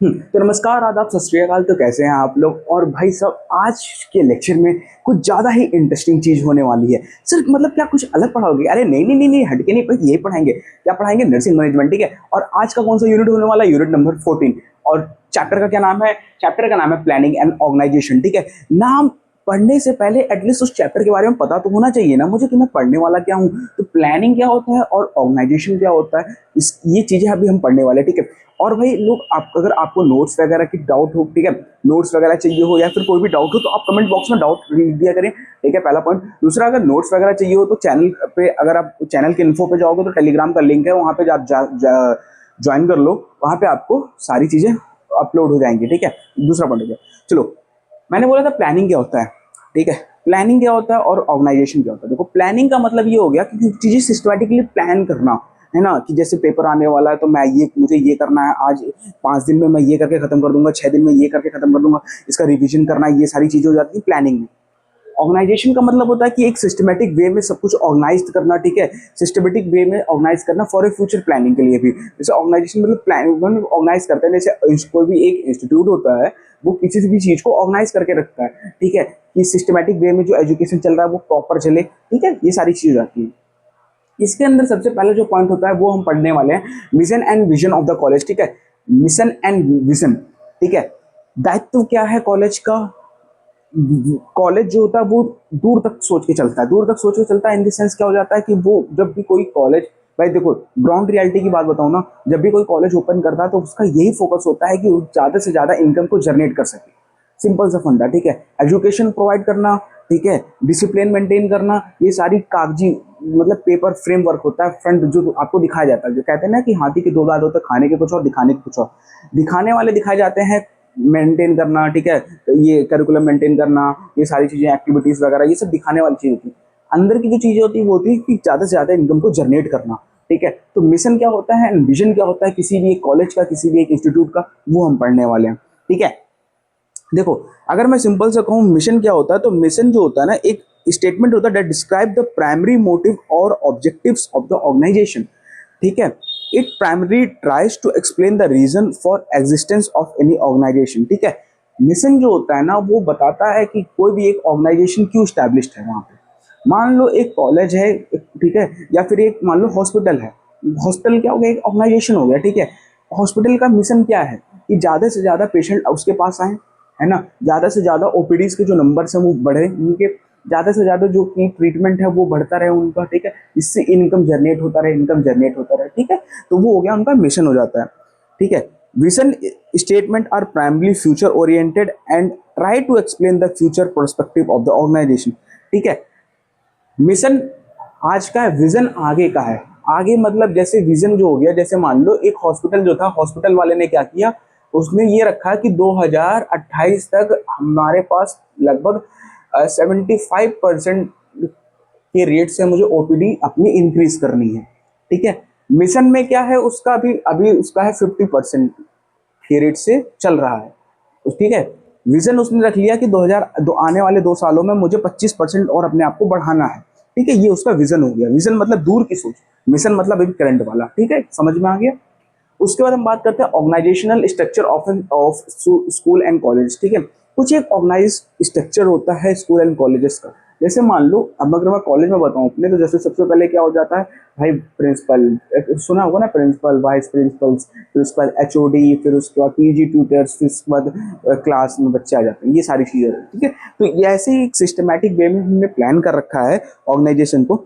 तो नमस्कार, आदाब, सत श्री अकाल। तो कैसे हैं आप लोग? और भाई साहब, आज के लेक्चर में कुछ ज़्यादा ही इंटरेस्टिंग चीज़ होने वाली है। सर मतलब क्या कुछ अलग पढ़ाओगे? अरे नहीं नहीं नहीं नहीं, हटके नहीं, पर ये पढ़ाएंगे। क्या पढ़ाएंगे? नर्सिंग मैनेजमेंट, ठीक है। और आज का कौन सा यूनिट होने वाला है? Unit number 14। और चैप्टर का क्या नाम है? चैप्टर का नाम है प्लानिंग एंड ऑर्गेनाइजेशन, ठीक है। नाम पढ़ने से पहले एटलीस्ट उस चैप्टर के बारे में पता तो होना चाहिए ना मुझे, कि मैं पढ़ने वाला क्या हूँ। तो प्लानिंग क्या होता है और ऑर्गेनाइजेशन क्या होता है, इस ये चीज़ें अभी हम पढ़ने वाले हैं, ठीक है। और भाई लोग, आप अगर आपको नोट्स वगैरह की डाउट हो, ठीक है, नोट्स वगैरह चाहिए हो या फिर कोई भी डाउट हो, तो आप कमेंट बॉक्स में डाउट लिख दिया करें, ठीक है। पहला पॉइंट। दूसरा, अगर नोट्स वगैरह चाहिए हो तो चैनल पे, अगर आप चैनल के इन्फो पे जाओगे तो टेलीग्राम का लिंक है, वहाँ पे आप ज्वाइन कर लो। वहाँ पे आपको सारी चीज़ें अपलोड हो जाएंगी, ठीक है। दूसरा पॉइंट हो गया। चलो, मैंने बोला था प्लानिंग क्या होता है, ठीक है। प्लानिंग क्या होता है और ऑर्गेनाइजेशन क्या होता है। देखो, प्लानिंग का मतलब ये हो गया कि चीजें सिस्टमैटिकली प्लान करना, है ना। कि जैसे पेपर आने वाला है तो मुझे ये करना है, आज 5 दिन में मैं ये करके खत्म कर दूंगा, 6 दिन में ये करके खत्म कर दूंगा, इसका रिवीजन करना है, ये सारी चीजें हो जाती है प्लानिंग में। ऑर्गेनाइजेशन का मतलब होता है कि एक सिस्टमेटिक वे में सब कुछ ऑर्गेनाइज करना, ठीक है। सिस्टमेटिक वे में ऑर्गेनाइज करना फॉर ए फ्यूचर प्लानिंग के लिए भी। जैसे ऑर्गेनाइजेशन मतलब प्लान ऑर्गेनाइज करते हैं। जैसे कोई भी एक इंस्टीट्यूट होता है, वो किसी भी चीज को ऑर्गेनाइज करके रखता है, ठीक है। कि सिस्टमेटिक वे में जो एजुकेशन चल रहा है वो प्रॉपर चले, ठीक है। ये सारी चीजें आती है। इसके अंदर सबसे पहले जो पॉइंट होता है वो हम पढ़ने वाले हैं, mission and vision of the college, ठीक है। मिशन एंड विजन, ठीक है। दायित्व क्या है कॉलेज का? कॉलेज जो होता है वो दूर तक सोच के चलता है, दूर तक सोच के चलता है। इन द सेंस क्या हो जाता है कि वो जब भी कोई कॉलेज, भाई देखो, ग्राउंड रियलिटी की बात बताऊं ना, जब भी कोई कॉलेज ओपन करता है तो उसका यही फोकस होता है कि वो ज्यादा से ज्यादा इनकम को जनरेट कर सके। सिंपल सा फंडा, ठीक है। एजुकेशन प्रोवाइड करना, ठीक है। डिसिप्लिन मेंटेन करना, ये सारी कागजी मतलब पेपर फ्रेमवर्क होता है, फ्रंट जो आपको दिखाया जाता है। जो कहते हैं ना कि हाथी के दो दांत होते हैं, खाने के कुछ और दिखाने के कुछ और। दिखाने वाले दिखाए जाते हैं मेंटेन करना, ठीक है। ये करिकुलम मेंटेन करना, ये सारी चीजें, एक्टिविटीज वगैरह, ये सब दिखाने वाली चीज होती है। अंदर की जो चीजें होती है वो होती है कि ज्यादा से ज्यादा इनकम को जनरेट करना, ठीक है। तो मिशन क्या होता है, विजन क्या होता है किसी भी एक कॉलेज का, किसी भी एक इंस्टीट्यूट का, वो हम पढ़ने वाले हैं, ठीक है। देखो, अगर मैं सिंपल से कहूँ मिशन क्या होता है, तो मिशन जो होता है ना, एक स्टेटमेंट होता है that describe the primary motive और ऑब्जेक्टिव्स ऑफ द ऑर्गेनाइजेशन, ठीक है। It primary tries to explain the reason for existence of any organization, ठीक है। मिशन जो होता है ना, वो बताता है कि कोई भी एक ऑर्गेनाइजेशन क्यों स्टैब्लिश्ड है वहां पे। मान लो एक कॉलेज है, ठीक है, या फिर एक मान लो हॉस्पिटल है। हॉस्पिटल क्या हो गया? एक ऑर्गेनाइजेशन हो गया, ठीक है। हॉस्पिटल का मिशन क्या है? कि ज्यादा से ज्यादा पेशेंट उसके पास आए, है ना। ज्यादा से ज्यादा ओपीडीज के जो नंबर है वो बढ़े, उनके ज्यादा से ज्यादा जो की ट्रीटमेंट है वो बढ़ता रहे उनका, ठीक है। इससे इनकम जनरेट होता रहे, इनकम जनरेट होता रहे, ठीक है। तो वो हो गया उनका मिशन हो जाता है, ठीक है। Vision statement are primarily future oriented and try to explain the future perspective of the organization, ठीक है। मिशन आज का है, विजन आगे का है। आगे मतलब जैसे विजन जो हो गया, जैसे मान लो एक हॉस्पिटल जो था, हॉस्पिटल वाले ने क्या किया, उसने ये रखा कि 2028 तक हमारे पास लगभग 75% के रेट से मुझे ओपीडी अपनी इंक्रीज करनी है, ठीक है। मिशन में क्या है उसका, अभी अभी उसका है 50% के रेट से चल रहा है, ठीक है। विजन उसने रख लिया कि 2002 आने वाले 2 सालों में मुझे 25% और अपने आप को बढ़ाना है, ठीक है। ये उसका विजन हो गया। विजन मतलब दूर की सोच, मिशन मतलब अभी करंट वाला, ठीक है, समझ में आ गया। उसके बाद हम बात करते हैं organizational structure of school and college, ठीक है। कुछ एक ऑर्गेनाइज स्ट्रक्चर होता है स्कूल एंड कॉलेजेस का। जैसे मान लो, अब अगर मैं कॉलेज में बताऊं अपने, तो जैसे सबसे पहले क्या हो जाता है भाई, प्रिंसिपल सुना होगा ना, प्रिंसिपल, वाइस प्रिंसिपल, फिर उसके बाद एचओडी, फिर उसके बाद पीजी ट्यूटर्स, फिर उसके बाद क्लास में बच्चे आ जाते हैं, ये सारी चीजें, ठीक है। तो ये ऐसे ही एक सिस्टमैटिक वे में हमने प्लान कर रखा है ऑर्गेनाइजेशन को।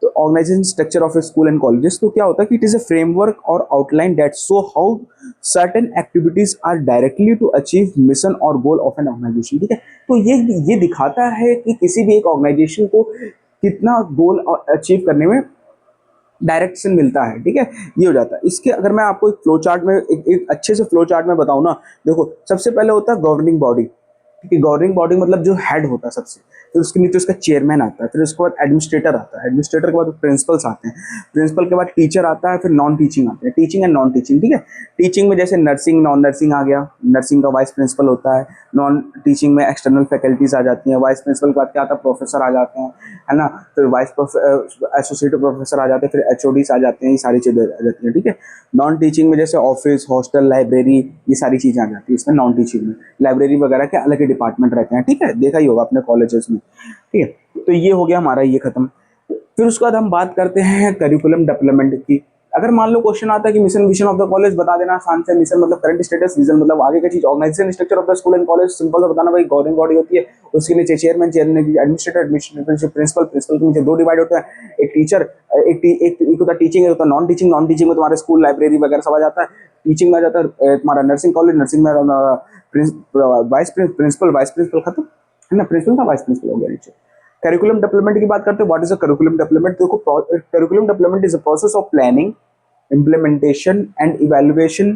तो organization structure of a school and colleges, तो क्या होता है कि इट इज अ फ्रेमवर्क और outline that show how certain activities are directly to achieve mission और गोल ऑफ एन ऑर्गेनाइजेशन, ठीक है। तो ये दिखाता है कि किसी भी एक ऑर्गेनाइजेशन को कितना गोल अचीव करने में डायरेक्शन मिलता है, ठीक है। ये हो जाता है। इसके अगर मैं आपको एक फ्लो चार्ट में, एक अच्छे से फ्लो चार्ट में बताऊं ना, देखो सबसे पहले होता है गवर्निंग बॉडी, कि गवर्निंग बॉडी मतलब जो हेड होता है सबसे, फिर उसके नीचे उसका चेयरमैन आता है, फिर उसके बाद एडमिनिस्ट्रेटर आता है, एडमिनिस्ट्रेटर के बाद प्रिंसिपल्स आते हैं, प्रिंसिपल के बाद टीचर आता है, फिर नॉन टीचिंग आते हैं, टीचिंग एंड नॉन टीचिंग। ठीक है, टीचिंग में जैसे नर्सिंग, नॉन नर्सिंग आ गया, नर्सिंग का वाइस प्रिंसिपल होता है, नॉन टीचिंग में एक्सटर्नल फैकल्टीज आ जाती हैं, वाइस प्रिंसिपल के बाद क्या आता है, प्रोफेसर आ जाते हैं, है ना, फिर वाइस एसोसिएट प्रोफेसर आ जाते हैं, फिर एचओडीज आ जाते हैं, ये सारी चीजें आ जाती हैं। ठीक है, नॉन टीचिंग में जैसे ऑफिस, हॉस्टल, लाइब्रेरी, ये सारी चीजें आ जाती है इसमें नॉन टीचिंग में। लाइब्रेरी वगैरह के अलग ही डिपार्टमेंट रहते हैं। ठीक है, देखा ही होगा अपने कॉलेजेस में। ठीक है, तो ये हो गया हमारा ये खत्म। फिर उसके बाद हम बात करते हैं करिकुलम डेवलपमेंट की। अगर मान लो क्वेश्चन आता है कि mission vision of the college बता देना आसान से। मिशन मतलब करंट स्टेटस, विजन मतलब आगे की चीज, organization structure of the school and college simple सा बताना भाई, गवर्निंग बॉडी होती है, उसके नीचे chairman, chairman administrator, administrator principal, principal के नीचे दो डिवाइड होता है, एक टीचर, एक होता है टीचिंग, एक होता है नॉन टीचिंग। नॉन टीचिंग में तुम्हारे स्कूल, लाइब्रेरी वगैरह सब आ जाता है। टीचिंग में आ जाता है तुम्हारा नर्सिंग कॉलेज, नर्सिंग में वाइस प्रिंसिपल, वाइस प्रिंसिपल खत्म, है ना, प्रिंसिपल का वाइस प्रिंसिपल हो गया नीचे। करिकुलम डेवलपमेंट की बात करते हैं, what is a curriculum development. देखो, curriculum development is a process of planning, implementation and evaluation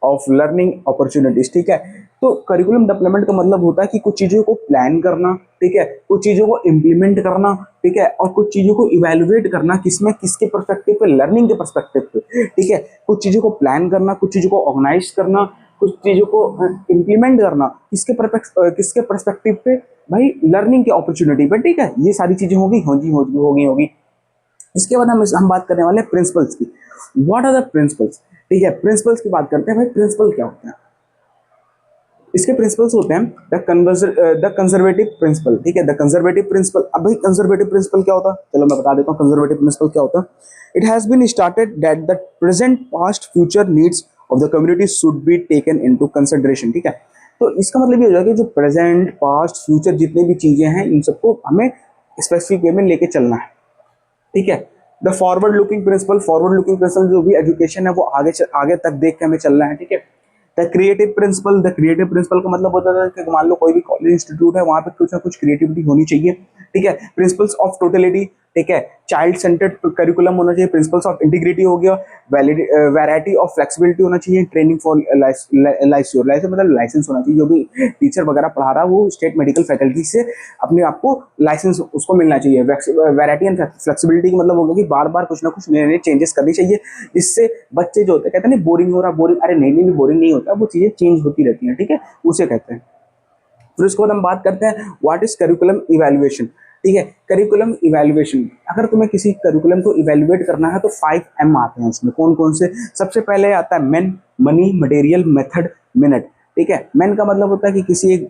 of learning opportunities. ठीक है, तो करिकुलम डेवलपमेंट का मतलब होता है कि कुछ चीजों को प्लान करना, ठीक है, कुछ चीजों को इम्प्लीमेंट करना, ठीक है, और कुछ चीजों को इवैल्यूएट करना, किसमें, किसके पर्सपेक्टिव पे, लर्निंग के पर्सपेक्टिव पे। ठीक है, कुछ चीजों को प्लान करना, कुछ चीजों को ऑर्गेनाइज करना, कुछ चीजों को इम्प्लीमेंट करना, किसके पर्सपेक्टिव पे भाई, लर्निंग के अपॉर्चुनिटी पे। ठीक है, ये सारी चीजें होगी, होगी। इसके बाद हम बात करने वाले हैं प्रिंसिपल्स की। What are the principles. ठीक है, प्रिंसिपल्स की बात करते हैं भाई। प्रिंसिपल क्या होते हैं, इसके प्रिंसिपल्स होते हैं द कंजर्वेटिव प्रिंसिपल। ठीक है, द कंजर्वेटिव प्रिंसिपल। अब भाई कंजर्वेटिव प्रिंसिपल क्या होता है, चलो मैं बता देता हूँ कंजर्वेटिव प्रिंसिपल क्या होता है। It has been started that the present past future needs of the community should be taken into consideration. ठीक है, तो इसका मतलब ये हो जाएगा कि जो प्रेजेंट, पास्ट, फ्यूचर जितनी भी चीजें हैं, इन सबको हमें स्पेसिफिक वे में लेके चलना है। ठीक है, the forward looking principle. Forward looking principle जो भी एजुकेशन है वो आगे तक देख के हमें चलना है। ठीक है, the creative principle. The creative principle का मतलब होता है कि मान लो कोई भी कॉलेज इंस्टीट्यूट है, वहां पे कुछ ना कुछ क्रिएटिविटी होनी चाहिए। ठीक है, प्रिंसिपल्स ऑफ टोटलिटी। ठीक है, चाइल्ड सेंटर्ड करिकुलम होना चाहिए। प्रिंसिपल्स ऑफ इंटीग्रिटी हो गया। वैरायटी ऑफ फ्लेक्सिबिलिटी होना चाहिए। ट्रेनिंग फॉर लाइसेंस मतलब लाइसेंस होना चाहिए। जो भी टीचर वगैरह पढ़ा रहा है वो स्टेट मेडिकल फैकल्टी से अपने आप को लाइसेंस उसको मिलना चाहिए। वैरायटी एंड फ्लेक्सिबिलिटी का मतलब होगा कि बार बार कुछ ना कुछ नए नए चेंजेस करनी चाहिए, जिससे बच्चे जो होते हैं, कहते हैं नहीं बोरिंग हो रहा, बोरिंग, अरे नहीं बोरिंग नहीं होता, वो चीजें चेंज होती रहती हैं। ठीक है, उसे कहते हैं। फिर उसके बाद हम बात करते हैं व्हाट इज करिकुलम इवैल्यूएशन। ठीक है, करिकुलम इवैल्यूएशन, अगर तुम्हें किसी करिकुलम को इवैल्यूएट करना है तो 5 M आते हैं उसमें। कौन कौन से, सबसे पहले आता है man, money, material, method, minute. ठीक है, मैन का मतलब होता है कि किसी एक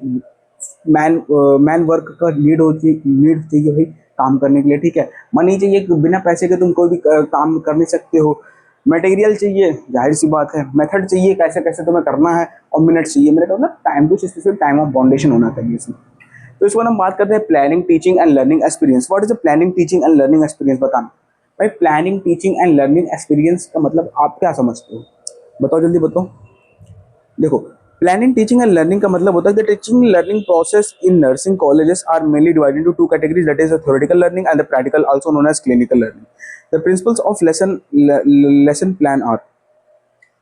मैन वर्क का नीड चाहिए भाई काम करने के लिए। ठीक है, मनी चाहिए, बिना पैसे के तुम कोई भी काम कर नहीं सकते हो। मटेरियल चाहिए, जाहिर सी बात है। मेथड चाहिए, कैसे कैसे तुम्हें करना है। और मिनट चाहिए, मिनट मतलब time to specific time of boundation होना चाहिए इसमें। तो इसको हम बात करते हैं planning, teaching and learning experience. What is the planning, teaching and learning experience, बताना भाई। Planning, teaching and learning experience का मतलब आप क्या समझते हो, बताओ जल्दी बताओ। देखो, प्लानिंग, टीचिंग एंड लर्निंग का मतलब होता है the teaching learning process in nursing colleges are mainly divided into 2 categories, that is the theoretical learning and the practical, also known as clinical learning. The principles of lesson plan are.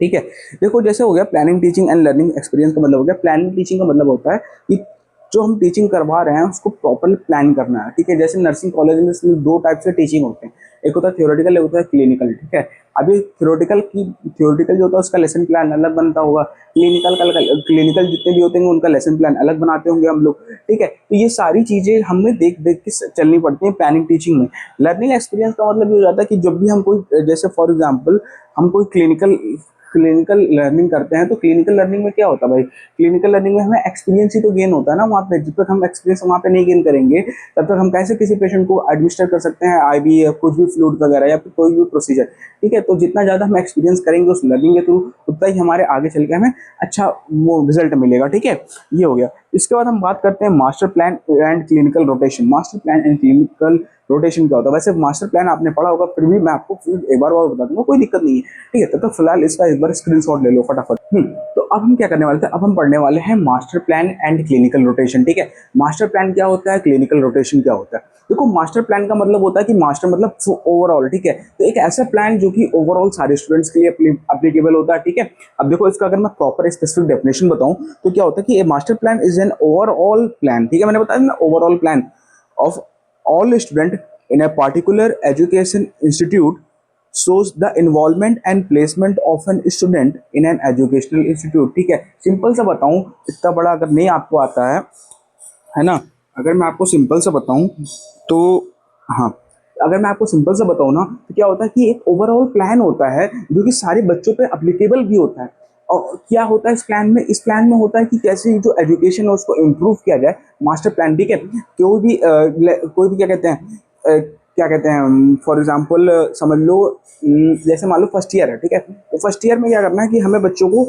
ठीक है, देखो जैसे हो गया planning, teaching and learning experience का मतलब हो गया। प्लानिंग टीचिंग का मतलब होता है कि जो हम टीचिंग करवा रहे हैं उसको प्रॉपरली प्लान करना है। ठीक है, जैसे नर्सिंग कॉलेज में इसमें 2 टाइप से टीचिंग होते हैं, एक होता है थियोरेटिकल, एक होता है क्लिनिकल। ठीक है, अभी थियोरेटिकल जो होता है उसका लेसन प्लान अलग बनता होगा, क्लिनिकल जितने भी होते हैं उनका लेसन प्लान अलग बनाते होंगे हम लोग। ठीक है, तो ये सारी चीजें हमें देख देख के चलनी पड़ती हैं प्लानिंग टीचिंग में। लर्निंग एक्सपीरियंस का मतलब ये हो जाता है कि जब भी हम कोई, जैसे फॉर एग्जाम्पल हम कोई क्लिनिकल लर्निंग करते हैं, तो क्लिनिकल लर्निंग में क्या होता है भाई, क्लिनिकल लर्निंग में हमें एक्सपीरियंस ही तो गेन होता है ना वहाँ पे। जब तक हम एक्सपीरियंस वहाँ पे नहीं गेन करेंगे तब तक हम कैसे किसी पेशेंट को एडमिनिस्टर कर सकते हैं आईवी या कुछ भी फ्लूइड वगैरह या फिर कोई भी प्रोसीजर। ठीक है, तो जितना ज़्यादा हम एक्सपीरियंस करेंगे उस लर्निंग के थ्रू, उतना ही हमारे आगे चल के हमें अच्छा वो रिजल्ट मिलेगा। ठीक है, ये हो गया। इसके बाद हम बात करते हैं master plan and clinical rotation. Master plan and clinical rotation क्या होता है, वैसे मास्टर प्लान आपने पढ़ा होगा, फिर भी मैं आपको फिर एक बार और बता दूंगा, कोई दिक्कत नहीं है। ठीक है, तब तक फिलहाल इसका एक बार स्क्रीनशॉट ले लो फटाफट। हम्म। तो अब हम क्या करने वाले थे, अब हम पढ़ने वाले हैं master plan and clinical rotation. ठीक है, मास्टर प्लान क्या होता है, क्लिनिकल रोटेशन क्या होता है। देखो मास्टर प्लान का मतलब होता है कि मास्टर मतलब ओवरऑल, ठीक है, तो एक ऐसा प्लान जो कि ओवरऑल सारे स्टूडेंट्स के लिए अप्लीकेबल होता है। ठीक है, अब देखो इसका अगर मैं प्रॉपर स्पेसिफिक डेफिनेशन बताऊं तो क्या होता है कि a master plan is an overall plan, ठीक है, मैंने बताया ना, overall plan of all student in a particular education institute shows the involvement and placement of an student in an educational institute। ठीक है, सिंपल सा बताऊं, इतना बड़ा अगर नहीं आपको आता है ना, अगर मैं आपको सिंपल सा बताऊं तो, हाँ, अगर मैं आपको सिंपल सा बताऊं ना तो क्या होता है कि एक ओवरऑल प्लान होता है जो कि सारे बच्चों पे अप्लीकेबल भी होता है। और क्या होता है इस प्लान में, इस प्लान में होता है कि कैसे जो एजुकेशन है उसको इम्प्रूव किया जाए। मास्टर प्लान, ठीक है, कोई भी क्या कहते हैं, क्या कहते हैं, फॉर एग्जाम्पल समझ लो, जैसे मान लो फर्स्ट ईयर है, ठीक है, तो फर्स्ट ईयर में क्या करना है कि हमें बच्चों को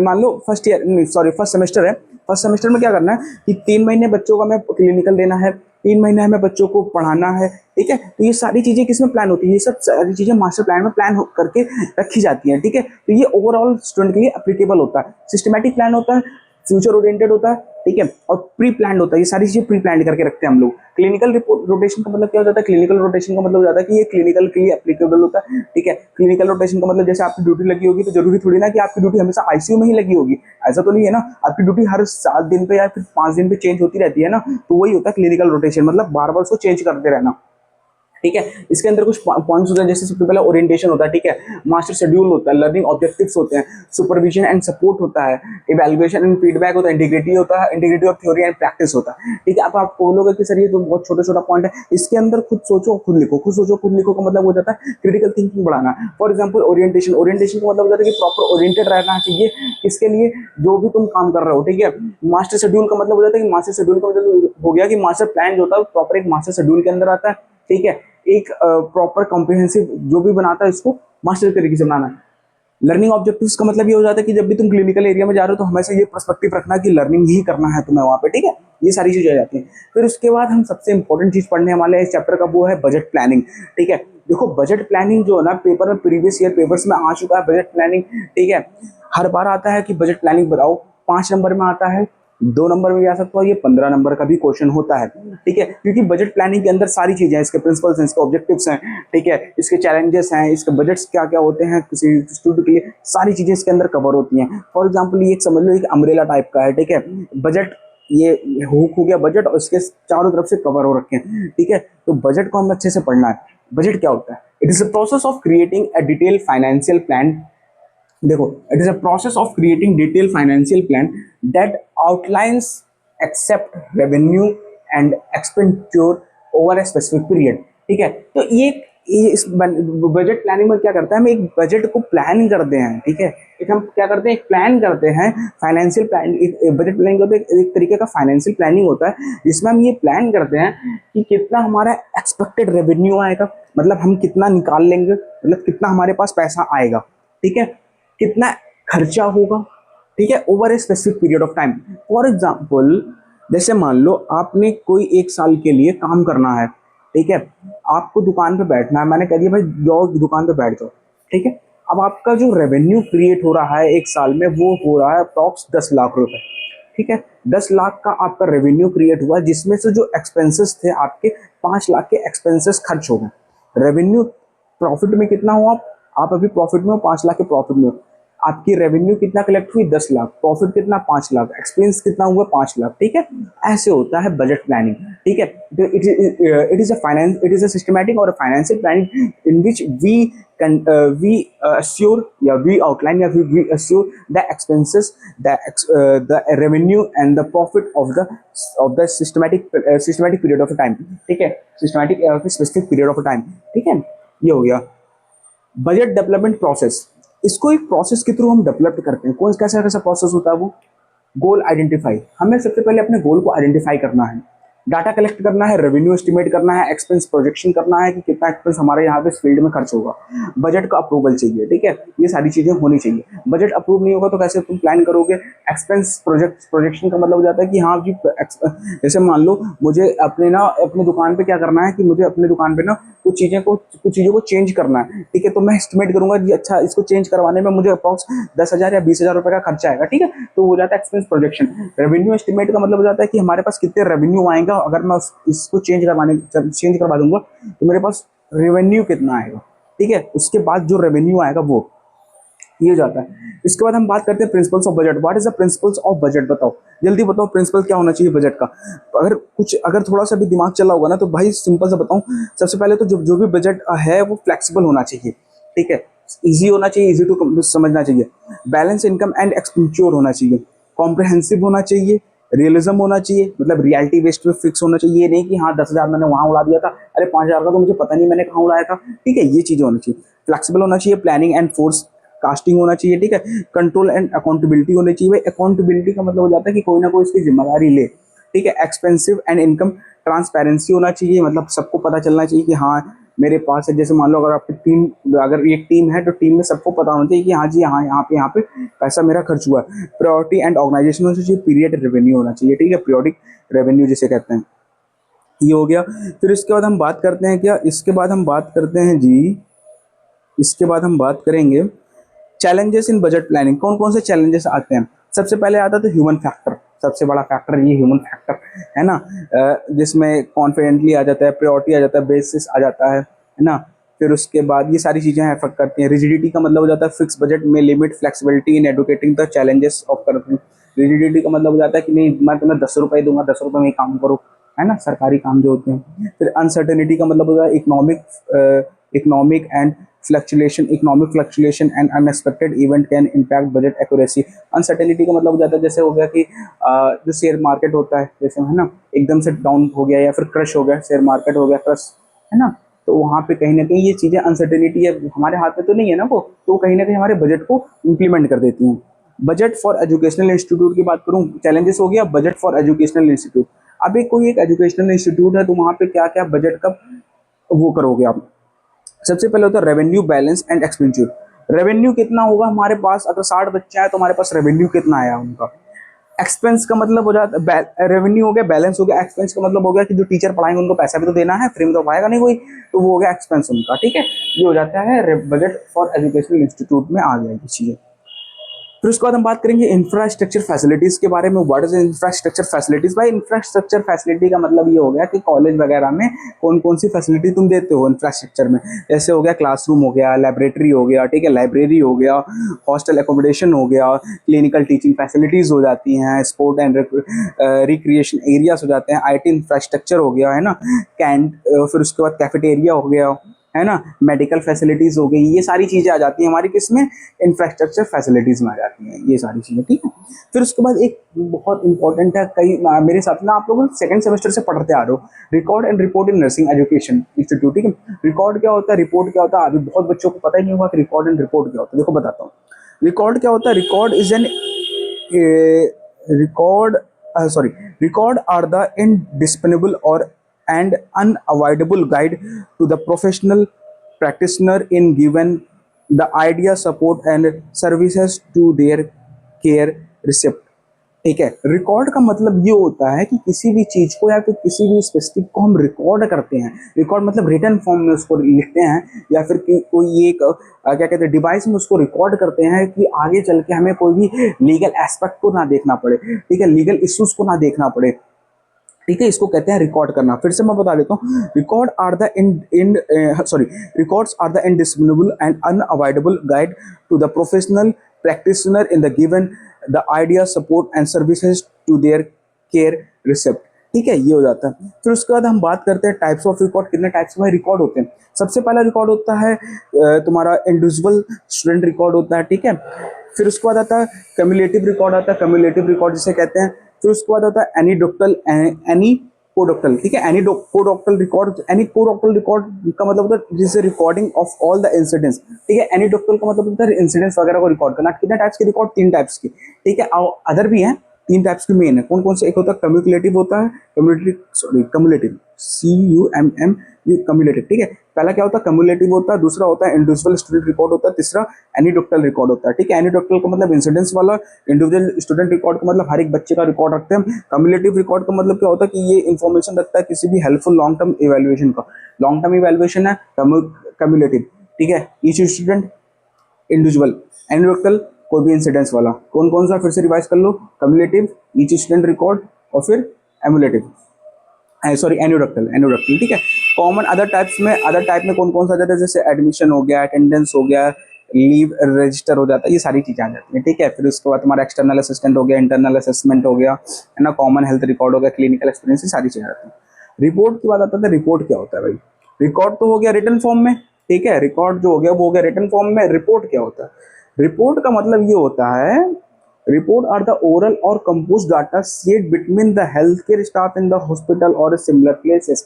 मान लो फर्स्ट ईयर नहीं सॉरी फर्स्ट सेमेस्टर है, फर्स्ट सेमेस्टर में क्या करना है कि 3 महीने बच्चों का हमें क्लिनिकल देना है, 3 महीने हमें बच्चों को पढ़ाना है। ठीक है, तो ये सारी चीजें किसमें प्लान होती है, ये सब सारी चीजें मास्टर प्लान में प्लान करके रखी जाती हैं। ठीक है, तो ये ओवरऑल स्टूडेंट के लिए अप्लीकेबल होता है। सिस्टमेटिक प्लान होता है, फ्यूचर ओरिएंटेड होता है, ठीक है, और प्री प्लान होता है, ये सारी चीजें प्री प्लान करके रखते हैं हम लोग। क्लिनिकल रोटेशन का मतलब क्या हो जाता है, क्लिनिकल रोटेशन का मतलब हो जाता है कि ये क्लिनिकल के लिए एप्लीकेबल होता है। ठीक है, क्लिनिकल रोटेशन का मतलब जैसे आपकी ड्यूटी लगी होगी तो जरूरी थोड़ी ना कि आपकी ड्यूटी हमेशा आईसीयू में ही लगी होगी, ऐसा तो नहीं है ना, आपकी ड्यूटी हर 7 दिन पे या फिर 5 दिन पे चेंज होती रहती है ना, तो वही होता है क्लिनिकल रोटेशन, मतलब बार बार उसको चेंज करते रहना। ठीक है, इसके अंदर कुछ पॉइंट्स होते हैं, जैसे सबसे पहले ओरिएंटेशन होता है, ठीक है, मास्टर शेड्यूल होता है, लर्निंग ऑब्जेक्टिव्स होते हैं, सुपरविजन एंड सपोर्ट होता है, इवैल्यूएशन एंड फीडबैक होता है, इंटीग्रिटी होता है, integrity of theory and practice होता है। ठीक है, अब आप बोलोगे कि सर ये तो बहुत छोटा छोटा पॉइंट है, इसके अंदर खुद सोचो खुद लिखो, खुद सोचो खुद लिखो का मतलब हो जाता है क्रिटिकल थिंकिंग बढ़ाना। फॉर एग्जाम्पल ओरिएंटेशन, ओरिएंटेशन का मतलब हो जाता है कि प्रॉपर ओरिएंटेड रहना चाहिए किसके लिए, जो भी तुम काम कर रहे हो। ठीक है, मास्टर शेड्यूल का मतलब हो जाता है कि मास्टर शेड्यूल का मतलब हो गया कि मास्टर प्लान जो होता है प्रॉपर एक मास्टर शेड्यूल के अंदर आता है। ठीक है, एक प्रॉपर कॉम्प्रिहेंसिव जो भी बनाता है इसको मास्टर तरीके से बनाना है। लर्निंग ऑब्जेक्टिव्स का मतलब ये हो जाता है कि जब भी तुम क्लिनिकल एरिया में जा रहे हो तो हमेशा ये पर्सपेक्टिव रखना कि लर्निंग ही करना है तुम्हें वहां पे। ठीक है, ये सारी चीजें आ जाती हैं। फिर उसके बाद हम सबसे इंपॉर्टेंट चीज पढ़ने वाले हैं इस चैप्टर का, वो है बजट प्लानिंग। ठीक है, देखो बजट प्लानिंग जो है ना, पेपर में प्रीवियस ईयर पेपर्स में आ चुका है बजट प्लानिंग। ठीक है, हर बार आता है कि बजट प्लानिंग बताओ, 5 नंबर में आता है, 2 नंबर में भी आ सकता है, ये 15 नंबर का भी क्वेश्चन होता है। ठीक है, क्योंकि बजट प्लानिंग के अंदर सारी चीजें हैं, इसके प्रिंसिपल्स हैं, इसके ऑब्जेक्टिव्स हैं, ठीक है, इसके चैलेंजेस हैं, इसके बजट्स क्या क्या होते हैं किसी स्टूडेंट के लिए, सारी चीजें इसके अंदर कवर होती हैं। फॉर एग्जाम्पल ये एक समझ लो एक अम्ब्रेला टाइप का है। ठीक है, बजट, ये हुक हो गया बजट और इसके चारों तरफ से कवर हो रखे हैं। ठीक है, तो बजट को हमें अच्छे से पढ़ना है। बजट क्या होता है, it is a process of creating a detail financial plan. देखो, it is a process of creating detail financial plan that outlines except revenue and expenditure over a specific period. ठीक है, तो ये इस बजट प्लानिंग में क्या करता है, हम एक बजट को प्लान करते हैं। ठीक है, एक हम क्या करते हैं, एक प्लान करते हैं फाइनेंशियल प्लान। बजट प्लानिंग होता है एक तरीके का फाइनेंशियल प्लानिंग होता है जिसमें हम ये प्लान करते हैं कि कितना हमारा एक्सपेक्टेड रेवेन्यू आएगा, मतलब हम कितना निकाल लेंगे, मतलब कितना हमारे पास पैसा आएगा। ठीक है, कितना खर्चा होगा, ठीक है, over a specific period of time. For example जैसे मान लो आपने कोई 1 साल के लिए काम करना है। ठीक है, आपको दुकान पे बैठना है, मैंने कह दिया भाई जाओ दुकान पे बैठ जाओ। ठीक है, अब आपका जो रेवेन्यू क्रिएट हो रहा है 1 साल में वो हो रहा है अप्रॉक्स 10 लाख रुपए। ठीक है, 10 लाख का आपका रेवेन्यू क्रिएट हुआ जिसमें से जो एक्सपेंसेस थे आपके 5 लाख के एक्सपेंसेस खर्च हो गए। रेवेन्यू प्रॉफिट में कितना हो आप अभी प्रॉफिट में हो, 5 लाख के प्रॉफिट में हो। आपकी रेवेन्यू कितना कलेक्ट हुई, 10 लाख, प्रॉफिट कितना, 5 लाख, एक्सपेंस कितना हुआ, 5 लाख। ठीक है, ऐसे होता है बजट प्लानिंग। ठीक है, इट इज अ सिस्टमैटिक और financial planning in which we assure या वी आउटलाइन या we assure the expenses, the revenue and the profit of the systematic period of time. ठीक है, systematic specific period of time. ठीक है, ये हो गया बजट डेवलपमेंट प्रोसेस। इसको एक प्रोसेस के थ्रू हम डेवलप करते हैं। कौन कैसा कैसा प्रोसेस होता है वो, गोल आइडेंटिफाई, हमें सबसे पहले अपने गोल को आइडेंटिफाई करना है। डाटा कलेक्ट करना है, रेवेन्यू एस्टिमेट करना है, एक्सपेंस प्रोजेक्शन करना है कि कितना एक्सपेंस हमारे यहाँ पे इस फील्ड में खर्च होगा, बजट का अप्रूवल चाहिए, ठीक है, ये सारी चीज़ें होनी चाहिए। बजट अप्रूव नहीं होगा तो कैसे तुम प्लान करोगे? एक्सपेंस प्रोजेक्शन का मतलब हो जाता है कि हाँ जी, जैसे मान लो मुझे अपनी दुकान पे क्या करना है कि मुझे अपनी दुकान पे ना कुछ चीज़ों को चेंज करना है, ठीक है, तो मैं एस्टिमेट करूंगा कि अच्छा इसको चेंज करवाने में मुझे अप्रॉक्स 10,000 या 20,000 रुपये का खर्चा आएगा, ठीक है, तो हो जाता है एक्सपेंस प्रोजेक्शन। रेवेन्यू एस्टिमेट का मतलब हो जाता है कि हमारे पास कितने रेवेन्यू आएगा अगर मैं इसको चेंज करवा दूंगा तो मेरे पास रेवेन्यू कितना आएगा, ठीक है, उसके बाद जो रेवेन्यू आएगा वो ये हो जाता है। इसके बाद हम बात करते हैं principles of budget. What is the principles of budget? बताओ जल्दी बताओ, प्रिंसिपल क्या होना चाहिए बजट का? अगर थोड़ा सा भी दिमाग चला होगा ना तो भाई सिंपल सा बताऊं, सबसे पहले तो जो जो भी बजट है वो फ्लेक्सिबल होना चाहिए, ठीक है, इजी होना चाहिए, इजी टू समझना चाहिए, बैलेंस इनकम एंड एक्सपेंडिचर होना चाहिए, कॉम्प्रिहेंसिव होना चाहिए, रियलिज्म होना चाहिए, मतलब रियलिटी बेस्ड पे फिक्स होना चाहिए, ये नहीं कि हाँ 10,000 मैंने वहां उड़ा दिया था, अरे 5,000 का तो मुझे पता नहीं मैंने कहाँ उड़ाया था, ठीक है, ये चीजें होनी चाहिए। फ्लेक्सिबल होना चाहिए, प्लानिंग एंड फोर्स कास्टिंग होना चाहिए, ठीक है, कंट्रोल एंड अकाउंटेबिलिटी होनी चाहिए। भाई अकाउंटेबिलिटी का मतलब हो जाता है कि कोई ना कोई इसकी जिम्मेदारी ले, ठीक है, एक्सपेंसिव एंड इनकम ट्रांसपेरेंसी होना चाहिए, मतलब सबको पता चलना चाहिए कि हाँ मेरे पास है, जैसे मान लो अगर आपकी टीम, अगर एक टीम है तो टीम में सबको पता होना चाहिए कि हाँ जी हाँ यहाँ पे पैसा मेरा खर्च हुआ है। प्रायोरिटी एंड ऑर्गेनाइजेशन होना चाहिए, पीरियड रेवेन्यू होना चाहिए, ठीक है, पीरियोडिक रेवेन्यू जिसे कहते हैं, ये हो गया। फिर इसके बाद हम बात करते हैं क्या, इसके बाद हम बात करते हैं जी, इसके बाद हम बात करेंगे चैलेंजेस इन बजट प्लानिंग। कौन कौन से चैलेंजेस आते हैं? सबसे पहले आता है तो ह्यूमन फैक्टर, सबसे बड़ा फैक्टर ये ह्यूमन फैक्टर है ना, जिसमें कॉन्फिडेंटली आ जाता है, प्रायोरिटी आ जाता है, बेसिस आ जाता है ना। फिर उसके बाद ये सारी चीज़ें अफेक्ट करती हैं। रिजिडिटी का मतलब हो जाता है फिक्स बजट में limit flexibility in educating the challenges of corruption. Rigidity का मतलब हो जाता है कि नहीं मैं तुम्हें 10 रुपये दूंगा, 10 रुपये में ही काम करो, है ना, सरकारी काम जो होते हैं। फिर अनसर्टेनिटी का मतलब होता है economic and economic fluctuation and unexpected event can impact budget accuracy. Uncertainty का मतलब हो जाता है जैसे हो गया कि जो शेयर मार्केट होता है, जैसे है ना एकदम से डाउन हो गया या फिर क्रश हो गया, शेयर मार्केट हो गया क्रश, है ना, तो वहाँ पे कहीं ना कहीं ये चीज़ें अनसर्टेनिटी है, हमारे हाथ में तो नहीं है ना वो, तो कहीं ना कहीं हमारे बजट को इम्प्लीमेंट कर देती हैं। बजट फॉर एजुकेशनल इंस्टीट्यूट की बात करूँ, चैलेंजेस हो गया बजट फॉर एजुकेशनल इंस्टीट्यूट। अभी कोई एक एजुकेशनल इंस्टीट्यूट है तो वहाँ पे क्या क्या बजट का वो करोगे आप? सबसे पहले होता है revenue balance and expenditure. Revenue कितना होगा हमारे पास, अगर 60 बच्चे आए तो हमारे पास रेवेन्यू कितना आया उनका। एक्सपेंस का मतलब हो जाता है, रेवेन्यू हो गया, बैलेंस हो गया, एक्सपेंस का मतलब हो गया कि जो टीचर पढ़ाएंगे उनको पैसा भी तो देना है, फ्री में तो पढ़ाएगा नहीं कोई, तो वो हो गया एक्सपेंस उनका, ठीक है, ये हो जाता है बजट फॉर एजुकेशनल इंस्टीट्यूट में आ गया ये चीजें। फिर उसके बाद हम बात करेंगे इंफ्रास्ट्रक्चर फैसिलिटीज के बारे में। What is infrastructure facilities? भाई इंफ्रास्ट्रक्चर फैसिलिटी का मतलब ये हो गया कि कॉलेज वगैरह में कौन कौन सी फैसिलिटी तुम देते हो इंफ्रास्ट्रक्चर में। जैसे हो गया क्लासरूम हो गया, लाइब्रेटरी हो गया, ठीक है, लाइब्रेरी हो गया, हॉस्टल एकोमोडेशन हो गया, क्लिनिकल टीचिंग फैसिलिटीज हो जाती हैं, स्पोर्ट एंड रिक्रिएशन एरियाज हो जाते हैं, IT इंफ्रास्ट्रक्चर हो गया, है ना, कैंट, फिर उसके बाद कैफेटेरिया हो गया, है ना, मेडिकल फैसिलिटीज हो गई, ये सारी चीजें आ जाती हैं हमारी किसमें, इंफ्रास्ट्रक्चर फैसिलिटीज में आ जाती हैं ये सारी चीजें, ठीक है। फिर उसके बाद एक बहुत इंपॉर्टेंट है, कई मेरे साथ ना आप लोग सेकंड सेमेस्टर से पढ़ते आ रहे हो, record and report in nursing education institute, ठीक है। रिकॉर्ड क्या होता है, रिपोर्ट क्या होता है, अभी बहुत बच्चों को पता ही नहीं होगा कि रिकॉर्ड एंड रिपोर्ट क्या होता है। देखो बताता हूँ, रिकॉर्ड क्या होता है। Record is an record sorry, record are the indispensable or and unavoidable guide to the professional practitioner in given the idea support and services to their care receipt, ठीक है। रिकॉर्ड का मतलब ये होता है कि किसी भी चीज को या फिर किसी भी स्पेसिफिक को हम रिकॉर्ड करते हैं। रिकॉर्ड मतलब रिटन फॉर्म में उसको लिखते हैं या फिर कोई एक क्या कहते हैं डिवाइस में उसको रिकॉर्ड करते हैं कि आगे चल के हमें कोई भी लीगल एस्पेक्ट को ना देखना पड़े, ठीक है, लीगल इश्यूज को ना देखना पड़े, ठीक है, इसको कहते हैं रिकॉर्ड करना। फिर से मैं बता देता हूँ, record are the records are the indispensable and unavoidable guide to the professional practitioner in the given the idea support and services to their care receipt, ठीक है, ये हो जाता है। फिर उसके बाद हम बात करते हैं टाइप्स ऑफ रिकॉर्ड, कितने टाइप्स के रिकॉर्ड होते हैं। सबसे पहला रिकॉर्ड होता है तुम्हारा इंडिविजुअल स्टूडेंट रिकॉर्ड होता है, ठीक है। फिर उसके बाद आता है कम्युलेटिव रिकॉर्ड, आता है कम्युलेटिव रिकॉर्ड जिसे कहते हैं। फिर उसके बाद आता है एनी कोडोक्टल, ठीक है, एनी कोडोक्टल रिकॉर्ड। एनी कोडोक्टल रिकॉर्ड का मतलब होता है जिससे recording of all the incidents, ठीक है। एनी डोक्टल का मतलब होता है इंसिडेंट्स वगैरह को रिकॉर्ड करना। कितने टाइप्स के रिकॉर्ड? 3 टाइप्स की, ठीक है, अदर भी हैं तीन टाइप्स के मेन है। कौन कौन से? एक होता है कम्युलेटिव होता है, कम्युलेटिव, कम्युलेटिव, ठीक है। पहला क्या होता है? कम्युलेटिव होता है। दूसरा होता है इंडिविजुअल स्टूडेंट रिकॉर्ड होता है। तीसरा एनीडोक्टल रिकॉर्ड होता है, ठीक है। एनीडोक्टल का मतलब इंसिडेंस वाला, इंडिविजुअल स्टूडेंट रिकॉर्ड का मतलब हर एक बच्चे का रिकॉर्ड रखते हैं। कम्युलेटिव रिकॉर्ड का मतलब क्या होता है कि ये इन्फॉर्मेशन रखता है किसी भी हेल्पफुल लॉन्ग टर्म इवेल्युएशन का। लॉन्ग टर्म इवेल्युएशन है कम्युलेटिव, ठीक है। Each student, individual. एनीडोक्टल कोई भी इंसिडेंस वाला। कौन कौन सा? फिर से रिवाइज कर लो। कम्युलेटिव, ईच स्टूडेंट रिकॉर्ड, और फिर एमुलेटिव, सॉरी एन्यूडक्टल, एन्यूडक्टल, ठीक है। कॉमन अदर टाइप में कौन कौन सा आ जाता है? जैसे एडमिशन हो गया, अटेंडेंस हो गया, लीव रजिस्टर हो जाता है, ये सारी चीजें आ जाती हैं, ठीक है। फिर उसके बाद तुम्हारा एक्सटर्नल असिस्टेंट हो गया, इंटरनल असेसमेंट हो गया, है ना, कॉमन हेल्थ रिकॉर्ड हो गया, क्लिनिकल एक्सपीरियंस, ये सारी चीजें आती हैं। रिपोर्ट की बात आता है, रिपोर्ट क्या होता है भाई? रिकॉर्ड तो हो गया रिटन फॉर्म में, ठीक है। रिकॉर्ड जो हो गया वो हो गया रिटन फॉर्म में। रिपोर्ट क्या होता है? रिपोर्ट का मतलब ये होता है, report are the oral or composed data shared between the healthcare staff in the hospital or similar places।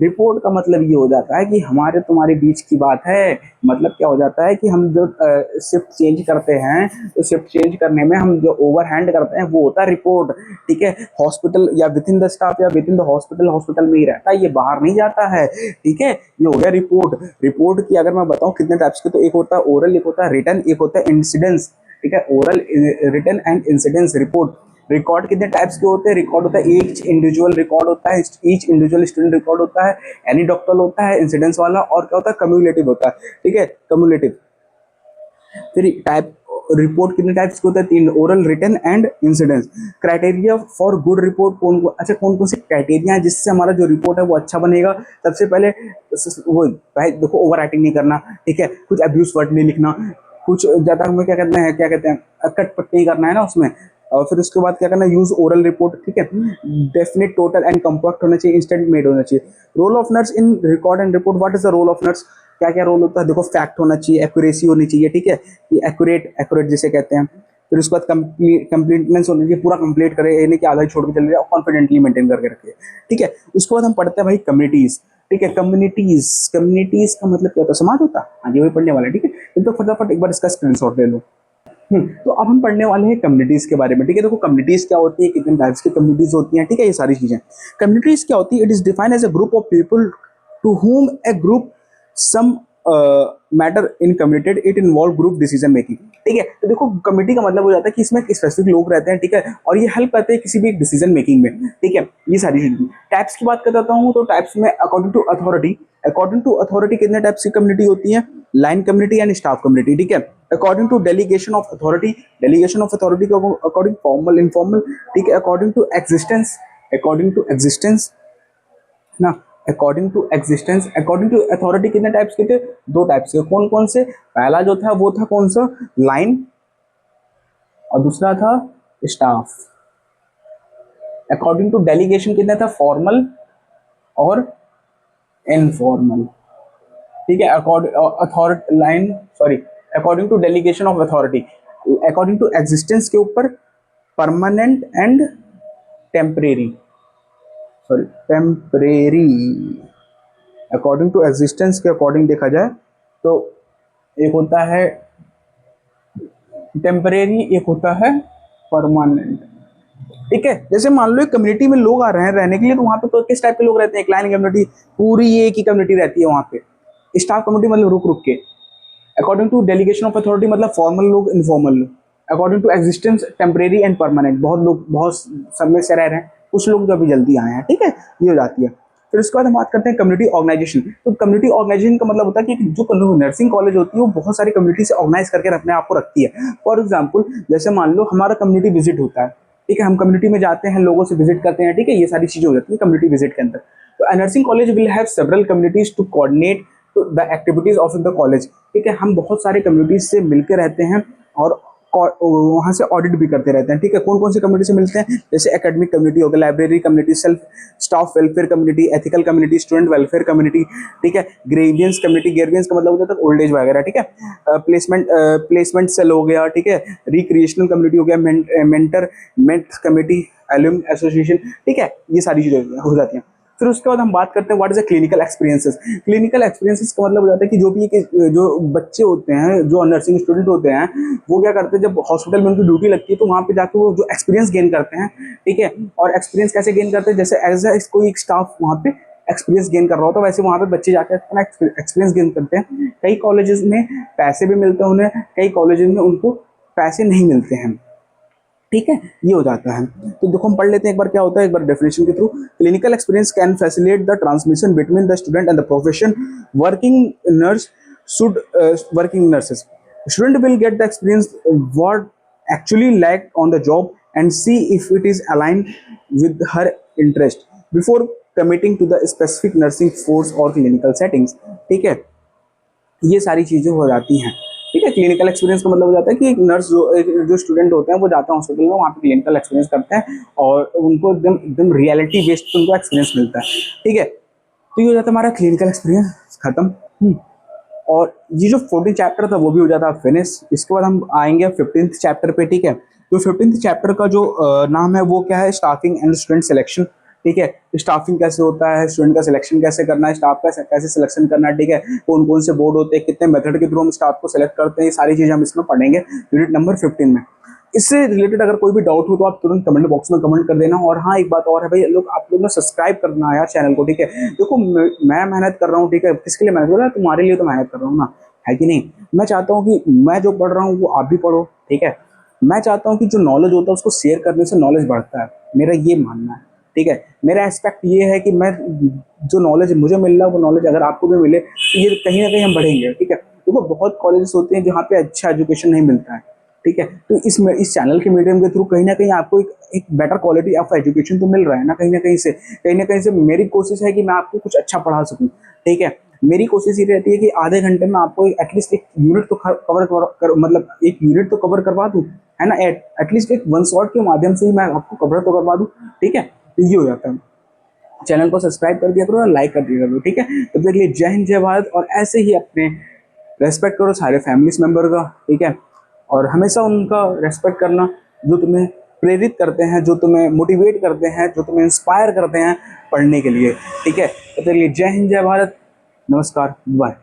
Report का मतलब ये हो जाता है कि हमारे तुम्हारे बीच की बात है। मतलब क्या हो जाता है कि हम जो शिफ्ट चेंज करते हैं, तो शिफ्ट चेंज करने में हम जो ओवर हैंड करते हैं वो होता है रिपोर्ट, ठीक है। हॉस्पिटल या विद इन द स्टाफ या with in the hospital, hospital में ही रहता है, ये बाहर नहीं जाता है, ठीक है। ये हो गया रिपोर्ट। रिपोर्ट की अगर मैं बताऊं कितने टाइप्स के, तो एक होता है ओरल, एक होता है रिटन, एक होता है इंसिडेंस, ठीक है। Oral, written and incidence report. Record कितने टाइप्स के होते हैं? रिकॉर्ड होता है ईच इंडिविजुअल रिकॉर्ड होता है, ईच इंडिविजुअल स्टूडेंट रिकॉर्ड होता है, एनी डॉक्टर होता है, इंसिडेंस वाला, और क्या होता है? कम्युलेटिव होता है, ठीक है, कम्युलेटिव। फिर टाइप रिपोर्ट कितने टाइप्स के होते हैं? तीन, oral, written and incidence. Criteria for good report अच्छा, कौन कौन से क्राइटेरिया है जिससे हमारा जो रिपोर्ट है वो अच्छा बनेगा? सबसे पहले वो भाई देखो, ओवर राइटिंग नहीं करना, ठीक है। कुछ अब्यूज वर्ड नहीं लिखना, कुछ ज्यादा हमें क्या कहते हैं कटपट नहीं करना है ना उसमें। और फिर उसके बाद क्या करना है? यूज ओरल रिपोर्ट, ठीक है। डेफिनेट, टोटल एंड कॉम्पैक्ट होना चाहिए, इंस्टेंट मेड होना चाहिए। Role of nurse in record and report. What is the role of nurse? क्या क्या रोल होता है? देखो, फैक्ट होना चाहिए, एक्यूरेसी होनी चाहिए, ठीक है, ये एक्यूरेट जिसे कहते हैं। फिर उसके बाद कंप्लीटनेस होनी चाहिए, पूरा कंप्लीट करे, ये नहीं कि आधा ही छोड़ के चले जाए, कॉन्फिडेंटली मेंटेन करके रखे, ठीक है। उसके बाद हम पढ़ते हैं भाई कम्युनिटीज, ठीक है। कम्युनिटीज, कम्युनिटीज का मतलब क्या होता है? समाज होता है, हाँ ये वही पढ़ने वाला है, ठीक है। तो फटाफट एक बार इसका स्क्रीनशॉट ले लो। तो अब हम पढ़ने वाले हैं कम्युनिटीज के बारे में, ठीक है। देखो कम्युनिटीज क्या होती है, कितने टाइप्स की कम्युनिटीज होती हैं, ठीक है, ये सारी चीजें। कम्युनिटीज क्या होती है? It is defined as a group of people to whom a group some matter in communicated, it involve group decision making, ठीक है। तो देखो कमेटी का मतलब हो जाता है कि इसमें स्पेसिफिक लोग रहते हैं, ठीक है, और ये हेल्प करते हैं किसी भी एक डिसीजन मेकिंग में, ठीक है। ये सारी चीजें। टाइप्स की बात करता हूँ, तो टाइप्स में अकॉर्डिंग टू अथॉरिटी कितने टाइप्स की कम्युनिटी होती है? Line community and staff community, ठीक है। According to delegation of authority का अकॉर्डिंग फॉर्मल, इनफॉर्मल, ठीक है। अकॉर्डिंग टू एग्जिस्टेंस ना, अकॉर्डिंग टू अथॉरिटी कितने टाइप्स के थे? दो टाइप्स के। कौन कौन से? पहला जो था वो था कौन सा? लाइन, और दूसरा था स्टाफ। अकॉर्डिंग टू डेलीगेशन कितने था? फॉर्मल और इनफॉर्मल, ठीक है। Authority line, sorry, according to delegation of authority. According to existence के ऊपर permanent and temporary, temporary. According to existence के अकॉर्डिंग देखा जाए तो एक होता है टेम्परेरी, एक होता है परमानेंट, ठीक है। जैसे मान लो एक कम्युनिटी में लोग आ रहे हैं रहने के लिए, तो वहां पे तो किस टाइप के लोग रहते हैं? क्लाइंट कम्युनिटी, पूरी एक ही कम्युनिटी रहती है वहां पे। स्टाफ कम्युनिटी मतलब रुक रुक के। According to delegation of authority मतलब फॉर्मल लोग, इनफॉर्मल लोग। According to existence temporary and permanent, बहुत लोग बहुत समय से रह रहे हैं, कुछ लोग जो अभी जल्दी आए हैं, ठीक है, ये हो जाती है। फिर उसके बाद हम बात करते हैं कम्युनिटी ऑर्गेनाइजेशन। तो कम्युनिटी ऑर्गेनाइजेशन का मतलब होता है कि जो नर्सिंग कॉलेज होती है वो बहुत सारी कम्युनिटी से ऑर्गेनाइज करके अपने आप को रखती है। फॉर एग्जाम्पल, जैसे मान लो हमारा कम्युनिटी विजिट होता है, ठीक है, हम कम्युनिटी में जाते हैं, लोगों से विजिट करते हैं, ठीक है, ये सारी चीजें हो जाती है कम्युनिटी विजिट के अंदर। तो nursing college will have several communities to coordinate the activities of the college, ठीक है। हम बहुत सारे कम्युनिटीज से मिलकर रहते हैं और वहाँ से ऑडिट भी करते रहते हैं, ठीक है। कौन कौन सी कम्युनिटी से मिलते हैं? जैसे एकेडमिक कम्युनिटी हो गया, library community, self staff welfare community, ethical community, student welfare community, ठीक है। ग्रेवियंस कम्युनिटी, ग्रेवियंस का मतलब होता है ओल्ड एज वगैरह, ठीक है। प्लेसमेंट सेल हो गया, ठीक है। रिक्रिएशनल कम्युनिटी हो गया, मेंट कम्युनिटी, एल्यूम एसोसिएशन, ठीक है, ये सारी चीजें हो जाती हैं। फिर उसके बाद हम बात करते हैं what is a clinical experiences. Clinical experiences का मतलब हो जाता है कि जो भी जो बच्चे होते हैं, जो नर्सिंग स्टूडेंट होते हैं, वो क्या करते हैं, जब हॉस्पिटल में उनकी ड्यूटी लगती है तो वहाँ पे जाकर वो जो एक्सपीरियंस गेन करते हैं, ठीक है। और एक्सपीरियंस कैसे गेन करते हैं, जैसे एज ए कोई एक स्टाफ वहाँ पे एक्सपीरियंस गेन कर रहा होता है, वैसे वहाँ पे बच्चे जाकर अपना एक्सपीरियंस गेन करते हैं। कई कॉलेजेस में पैसे भी मिलते हैं उन्हें, कई कॉलेजेस में उनको पैसे नहीं मिलते हैं, ठीक है। ये हो जाता है। तो देखो हम पढ़ लेते हैं एक बार क्या होता है, एक बार डेफिनेशन के through. Clinical experience can facilitate the transmission between the student and the profession. Working nurse should working nurses student will get the experience what actually lacked on the job and see if it is aligned with her interest before committing to the specific nursing force or clinical settings, ठीक है। ये सारी चीज़ें हो जाती हैं, ठीक है। क्लिनिकल एक्सपीरियंस का मतलब हो जाता है कि एक नर्स जो स्टूडेंट होते हैं वो जाते हैं हॉस्पिटल में, वहाँ पे क्लिनिकल एक्सपीरियंस करते हैं और उनको एकदम एकदम रियलिटी बेस्ड उनको एक्सपीरियंस मिलता है, ठीक है। तो ये हो जाता है हमारा क्लिनिकल एक्सपीरियंस खत्म। और ये जो 14 चैप्टर था वो भी हो जाता है फिनिश। इसके बाद हम आएंगे 15th चैप्टर पे, ठीक है। तो 15th चैप्टर का जो नाम है वो क्या है, स्टाफिंग एंड स्टूडेंट सिलेक्शन, ठीक है। स्टाफिंग कैसे होता है, स्टूडेंट का सिलेक्शन कैसे करना है, स्टाफ का कैसे सिलेक्शन करना है, ठीक है। कौन कौन से बोर्ड होते हैं, कितने मेथड के थ्रू हम स्टाफ को सिलेक्ट करते हैं, ये सारी चीज़ें हम इसमें पढ़ेंगे यूनिट नंबर 15 में। इससे रिलेटेड अगर कोई भी डाउट हो तो आप तुरंत कमेंट बॉक्स में कमेंट कर देना। और हाँ, एक बात और है भाई, लोग आप लोग ने सब्सक्राइब करना है यार चैनल को, ठीक है। देखो मैं मेहनत कर रहा हूँ, ठीक है। किसके लिए मेहनत कर रहा है, तुम्हारे लिए तो मेहनत कर रहा हूँ ना, है कि नहीं। मैं चाहता हूँ कि मैं जो पढ़ रहा हूँ वो आप भी पढ़ो, ठीक है। मैं चाहता हूँ कि जो नॉलेज होता है उसको शेयर करने से नॉलेज बढ़ता है, मेरा ये मानना है, ठीक है। मेरा एस्पेक्ट ये है कि मैं जो नॉलेज मुझे मिल रहा है वो नॉलेज अगर आपको भी मिले तो ये कहीं ना कहीं हम बढ़ेंगे, ठीक है। देखो बहुत कॉलेजेस होते हैं जहाँ पे अच्छा एजुकेशन नहीं मिलता है, ठीक है। तो इस चैनल के मीडियम के थ्रू कहीं ना कहीं आपको एक बेटर क्वालिटी ऑफ एजुकेशन तो मिल रहा है ना, कहीं ना कहीं से मेरी कोशिश है कि मैं आपको कुछ अच्छा पढ़ा सकूं, ठीक है। मेरी कोशिश ये रहती है कि आधे घंटे में आपको एटलीस्ट एक यूनिट तो मतलब एक यूनिट तो कवर करवा दूं, है ना। एटलीस्ट एक वन शॉट के माध्यम से ही मैं आपको कवर तो करवा दूं, ठीक है। तो ये हो जाता है। चैनल को सब्सक्राइब कर दिया करो और लाइक कर दिया करो, ठीक है। तब तक के लिए जय हिंद जय भारत। और ऐसे ही अपने रेस्पेक्ट करो सारे फैमिलीज मेंबर का, ठीक है। और हमेशा उनका रेस्पेक्ट करना जो तुम्हें प्रेरित करते हैं, जो तुम्हें मोटिवेट करते हैं, जो तुम्हें इंस्पायर करते हैं पढ़ने के लिए, ठीक है। तब तक के लिए जय हिंद जय भारत, नमस्कार, बाय।